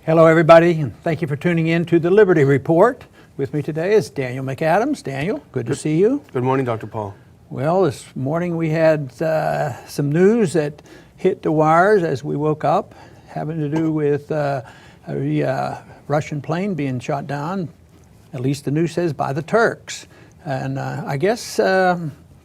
Hello, everybody, and thank you for tuning in to the Liberty Report. With me today is Daniel McAdams. Daniel, good to see you. Good morning, Dr. Paul. Well, this morning we had some news that hit the wires as we woke up, having to do with a Russian plane being shot down, at least the news says, by the Turks. And I guess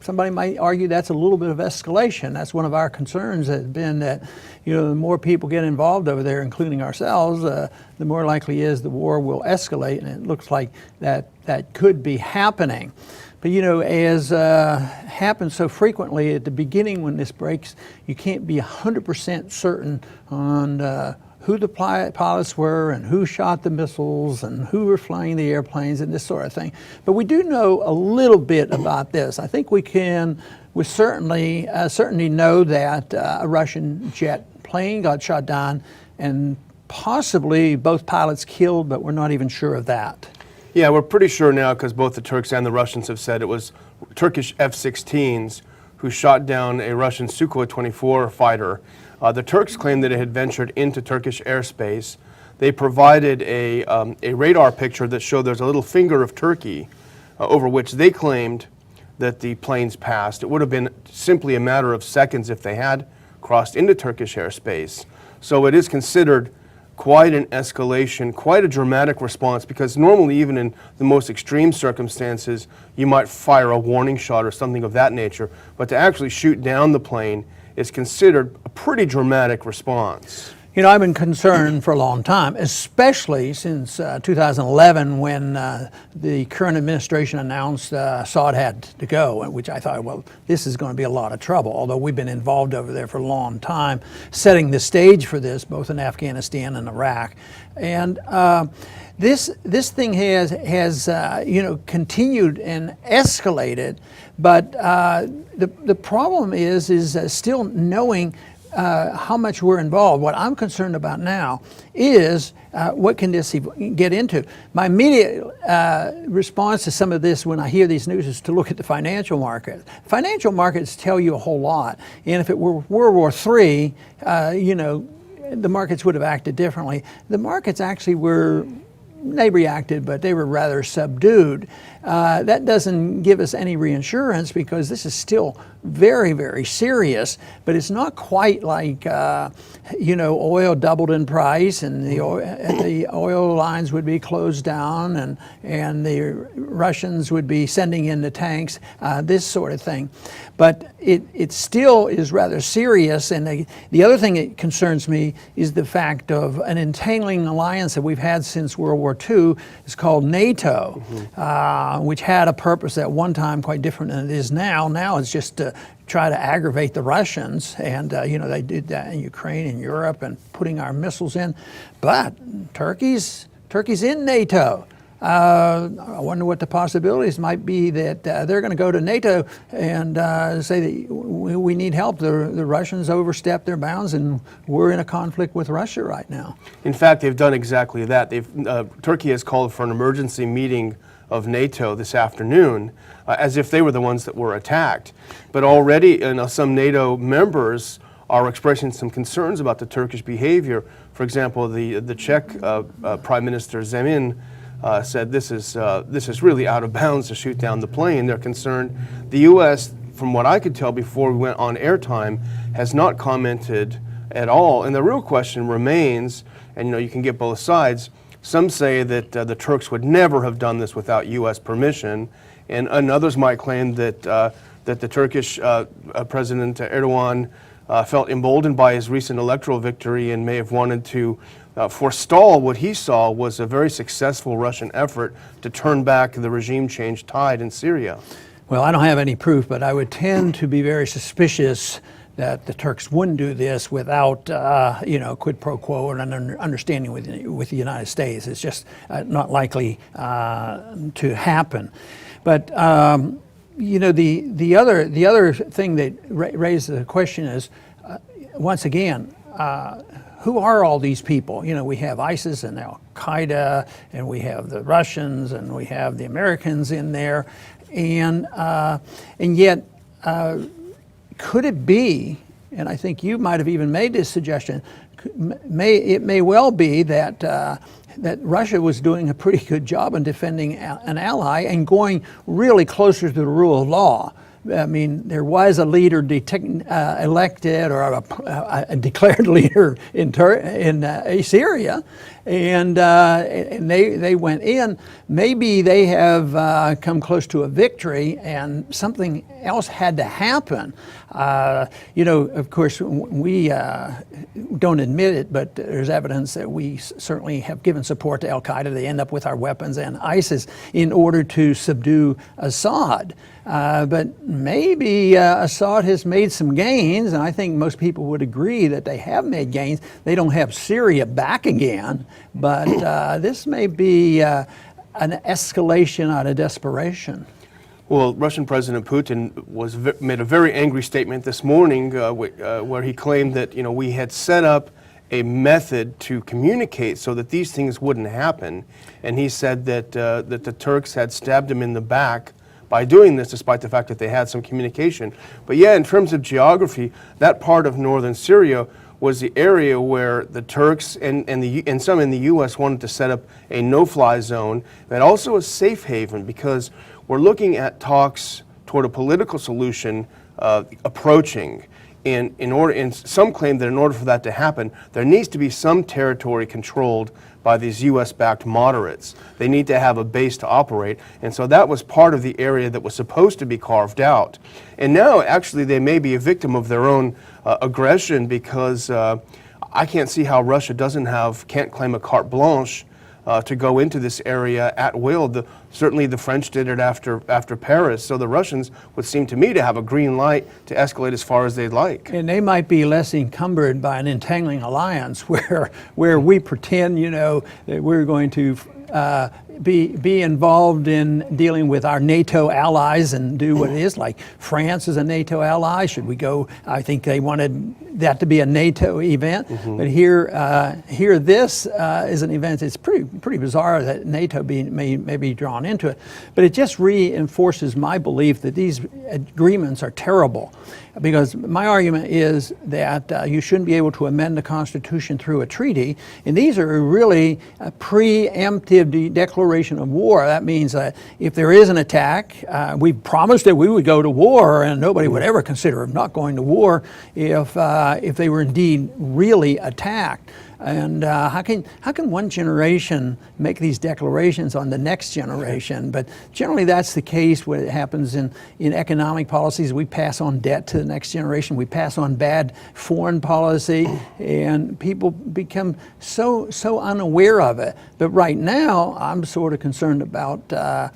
somebody might argue that's a little bit of escalation. That's one of our concerns has been that, the more people get involved over there, including ourselves, the more likely is the war will escalate, and it looks like that could be happening. But as happens so frequently at the beginning when this breaks, you can't be 100% certain on who the pilots were and who shot the missiles and who were flying the airplanes and this sort of thing. But we do know a little bit about this. I think we can with certainty know that a Russian jet plane got shot down and possibly both pilots killed, but we're not even sure of that. Yeah, we're pretty sure now because both the Turks and the Russians have said it was Turkish F-16s who shot down a Russian Sukhoi 24 fighter. The Turks claimed that it had ventured into Turkish airspace. They provided a radar picture that showed there's a little finger of Turkey over which they claimed that the planes passed. It would have been simply a matter of seconds if they had crossed into Turkish airspace. So it is considered quite an escalation, quite a dramatic response, because normally even in the most extreme circumstances, you might fire a warning shot or something of that nature, but to actually shoot down the plane is considered a pretty dramatic response. I've been concerned for a long time, especially since 2011 when the current administration announced Assad had to go, which I thought, well, this is going to be a lot of trouble, although we've been involved over there for a long time, setting the stage for this, both in Afghanistan and Iraq. And this thing has continued and escalated, but the problem is still knowing how much we're involved. What I'm concerned about now is what can this get into? My immediate response to some of this when I hear these news is to look at the financial market. Financial markets tell you a whole lot, and if it were World War III, the markets would have acted differently. The markets actually they reacted, but they were rather subdued. That doesn't give us any reassurance because this is still very, very serious, but it's not quite like, oil doubled in price and the oil lines would be closed down and the Russians would be sending in the tanks, this sort of thing. But it still is rather serious, and the other thing that concerns me is the fact of an entangling alliance that we've had since World War II. It's called NATO, which had a purpose at one time quite different than it is now. Now it's just to try to aggravate the Russians, and they did that in Ukraine and Europe and putting our missiles in. But Turkey's in NATO. I wonder what the possibilities might be that they're going to go to NATO and say that we need help. The Russians overstepped their bounds and we're in a conflict with Russia right now. In fact, they've done exactly that. Turkey has called for an emergency meeting of NATO this afternoon as if they were the ones that were attacked. But already some NATO members are expressing some concerns about the Turkish behavior. For example, the Czech Prime Minister Zemin said this is really out of bounds to shoot down the plane. They're concerned. The U.S., from what I could tell before we went on airtime, has not commented at all. And the real question remains, and you can get both sides. Some say that the Turks would never have done this without U.S. permission, and others might claim that the Turkish President Erdogan felt emboldened by his recent electoral victory and may have wanted to forestall what he saw was a very successful Russian effort to turn back the regime change tide in Syria. Well, I don't have any proof, but I would tend to be very suspicious that the Turks wouldn't do this without, quid pro quo and an understanding with the United States. It's just not likely to happen. But the other thing that raises the question is, once again, who are all these people? We have ISIS and Al Qaeda, and we have the Russians, and we have the Americans in there, and yet could it be? And I think you might have even made this suggestion. it may well be that that Russia was doing a pretty good job in defending an ally and going really closer to the rule of law. I mean, there was a leader elected, or a declared leader in Syria, and they went in. Maybe they have come close to a victory, and something else had to happen. Of course, we don't admit it, but there's evidence that we certainly have given support to Al Qaeda. They end up with our weapons and ISIS in order to subdue Assad. But maybe Assad has made some gains, and I think most people would agree that they have made gains. They don't have Syria back again, but this may be an escalation out of desperation. Well, Russian President Putin made a very angry statement this morning where he claimed that we had set up a method to communicate so that these things wouldn't happen, and he said that the Turks had stabbed him in the back by doing this, despite the fact that they had some communication. But yeah, in terms of geography, that part of northern Syria was the area where the Turks and some in the U.S. wanted to set up a no-fly zone, but also a safe haven, because we're looking at talks toward a political solution approaching. And some claim that in order for that to happen, there needs to be some territory controlled by these U.S.-backed moderates. They need to have a base to operate, and so that was part of the area that was supposed to be carved out. And now, actually, they may be a victim of their own aggression, because I can't see how Russia can't claim a carte blanche to go into this area at will. Certainly the French did it after Paris, so the Russians would seem to me to have a green light to escalate as far as they'd like. And they might be less encumbered by an entangling alliance where we pretend, that we're going to be involved in dealing with our NATO allies and do what it is. Like France is a NATO ally. Should we go? I think they wanted that to be a NATO event. Mm-hmm. But here this is an event. It's pretty bizarre that NATO may be drawn into it. But it just reinforces my belief that these agreements are terrible. Because my argument is that you shouldn't be able to amend the Constitution through a treaty, and these are really a preemptive declaration of war. That means if there is an attack, we promised that we would go to war, and nobody would ever consider not going to war if they were indeed really attacked. And how can one generation make these declarations on the next generation? But generally that's the case when it happens in economic policies. We pass on debt to the next generation. We pass on bad foreign policy, and people become so unaware of it. But right now, I'm sort of concerned about the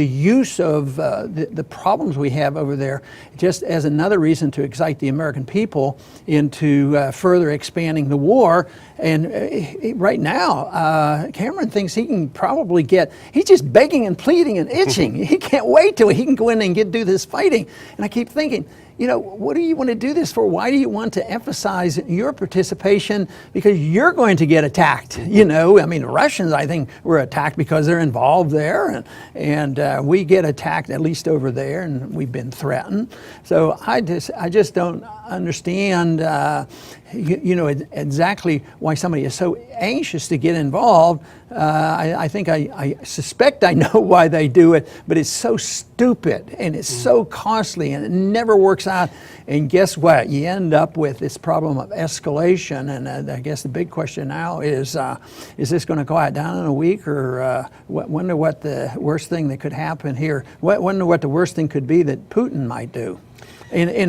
use of the problems we have over there, just as another reason to excite the American people into further expanding the war. And right now, Cameron thinks he can probably he's just begging and pleading and itching. He can't wait till he can go in and do this fighting. And I keep thinking, what do you want to do this for? Why do you want to emphasize your participation? Because you're going to get attacked. The Russians, I think, were attacked because they're involved there, and we get attacked at least over there, and we've been threatened. So I just don't understand, exactly why somebody is so anxious to get involved. I suspect I know why they do it, but it's so stupid and it's so costly and it never works out. And guess what? You end up with this problem of escalation. And I guess the big question now is this going to quiet down in a week, or wonder what the worst thing that could happen here? Wonder what the worst thing could be that Putin might do in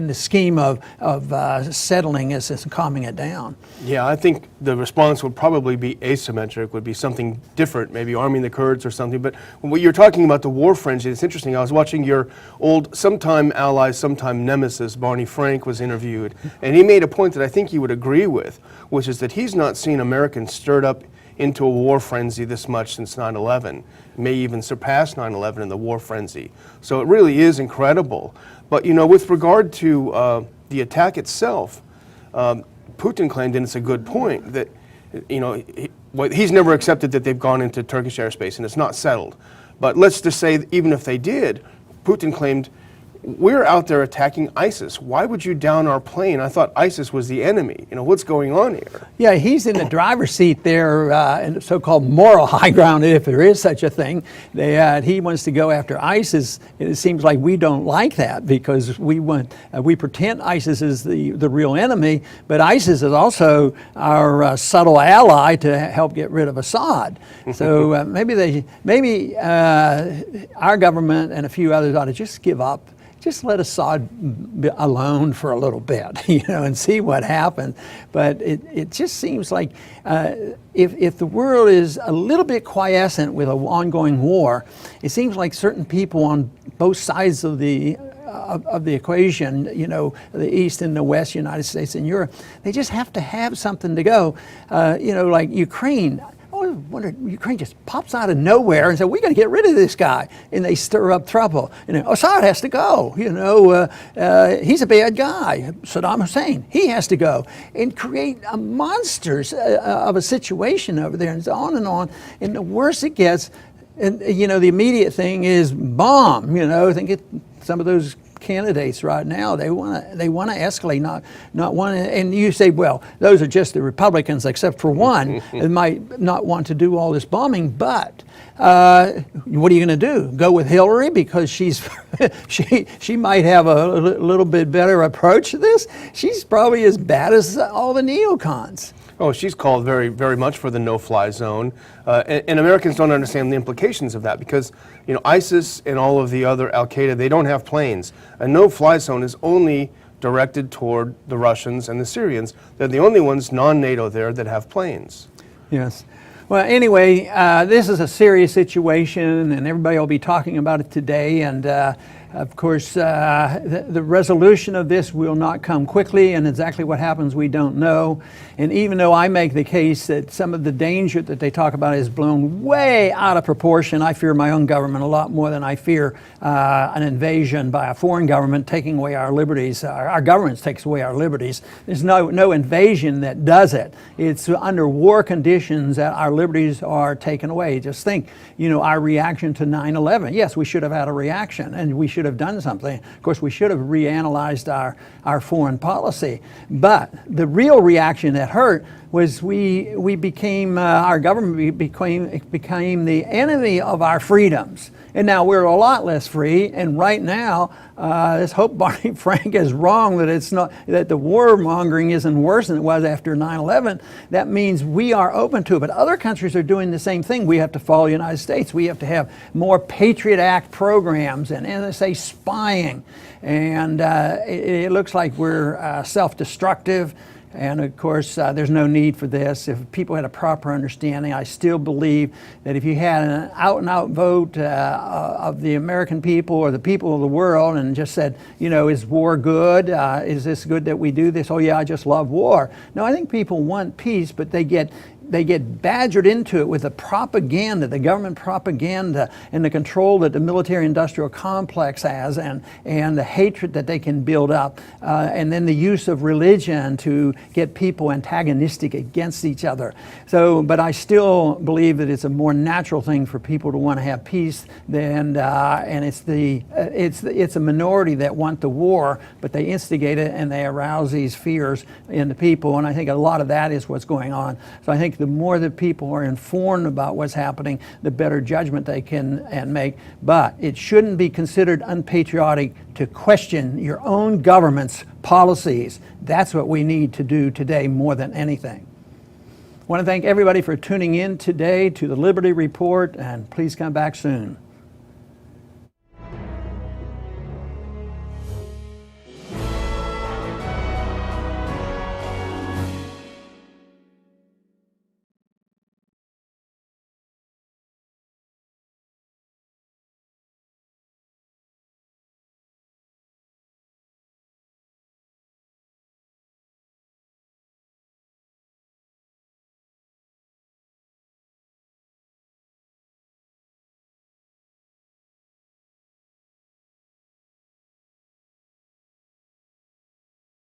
the scheme of settling this and calming it down. Yeah, I think the response would probably be asymmetric, would be something different, maybe arming the Kurds or something. But when you're talking about the war frenzy, it's interesting. I was watching your old sometime ally, sometime nemesis, Barney Frank, was interviewed, and he made a point that I think you would agree with, which is that he's not seen Americans stirred up into a war frenzy this much since 9/11, may even surpass 9/11 in the war frenzy. So it really is incredible. But with regard to the attack itself, Putin claimed, and it's a good point, that he's never accepted that they've gone into Turkish airspace, and it's not settled. But let's just say, even if they did, Putin claimed we're out there attacking ISIS. Why would you down our plane? I thought ISIS was the enemy. What's going on here? Yeah, he's in the driver's seat there in the so-called moral high ground, if there is such a thing. He wants to go after ISIS. It seems like we don't like that because we pretend ISIS is the real enemy, but ISIS is also our subtle ally to help get rid of Assad. So maybe our government and a few others ought to just give up. Just let Assad be alone for a little bit, and see what happens. But it just seems like if the world is a little bit quiescent with an ongoing war, it seems like certain people on both sides of the equation, the East and the West, United States and Europe, they just have to have something to go. Like Ukraine. I wonder, Ukraine just pops out of nowhere and says, we're going to get rid of this guy. And they stir up trouble. Assad has to go. He's a bad guy. Saddam Hussein, he has to go. And create a monsters of a situation over there, and so on and on. And the worse it gets, and the immediate thing is bomb. I think some of those candidates right now, they want to escalate, not want to. And you say, well, those are just the Republicans, except for one, that might not want to do all this bombing. But what are you going to do? Go with Hillary because she might have a little bit better approach to this? She's probably as bad as all the neocons. Oh, she's called very, very much for the no-fly zone, and Americans don't understand the implications of that because, ISIS and all of the other Al-Qaeda, they don't have planes. A no-fly zone is only directed toward the Russians and the Syrians. They're the only ones non-NATO there that have planes. Yes. Well, anyway, this is a serious situation, and everybody will be talking about it today. And of course, the resolution of this will not come quickly, and exactly what happens we don't know. And even though I make the case that some of the danger that they talk about is blown way out of proportion, I fear my own government a lot more than I fear an invasion by a foreign government taking away our liberties. Our government takes away our liberties. There's no invasion that does it. It's under war conditions that our liberties are taken away. Just think, our reaction to 9/11. Yes, we should have had a reaction, and we should have done something. Of course, we should have reanalyzed our foreign policy. But the real reaction that hurt was we became, our government became the enemy of our freedoms. And now we're a lot less free. And right now, let's hope Barney Frank is wrong that the warmongering isn't worse than it was after 9/11. That means we are open to it. But other countries are doing the same thing. We have to follow the United States. We have to have more Patriot Act programs and NSA spying. And it looks like we're self-destructive. And of course, there's no need for this. If people had a proper understanding, I still believe that if you had an out-and-out vote of the American people or the people of the world and just said, is war good? Is this good that we do this? Oh yeah, I just love war. No, I think people want peace, but they get badgered into it with the propaganda, the government propaganda, and the control that the military-industrial complex has, and the hatred that they can build up, and then the use of religion to get people antagonistic against each other. But I still believe that it's a more natural thing for people to want to have peace than, and it's a minority that want the war, but they instigate it and they arouse these fears in the people, and I think a lot of that is what's going on. So I think the more that people are informed about what's happening, the better judgment they can make. But it shouldn't be considered unpatriotic to question your own government's policies. That's what we need to do today more than anything. I want to thank everybody for tuning in today to the Liberty Report, and please come back soon.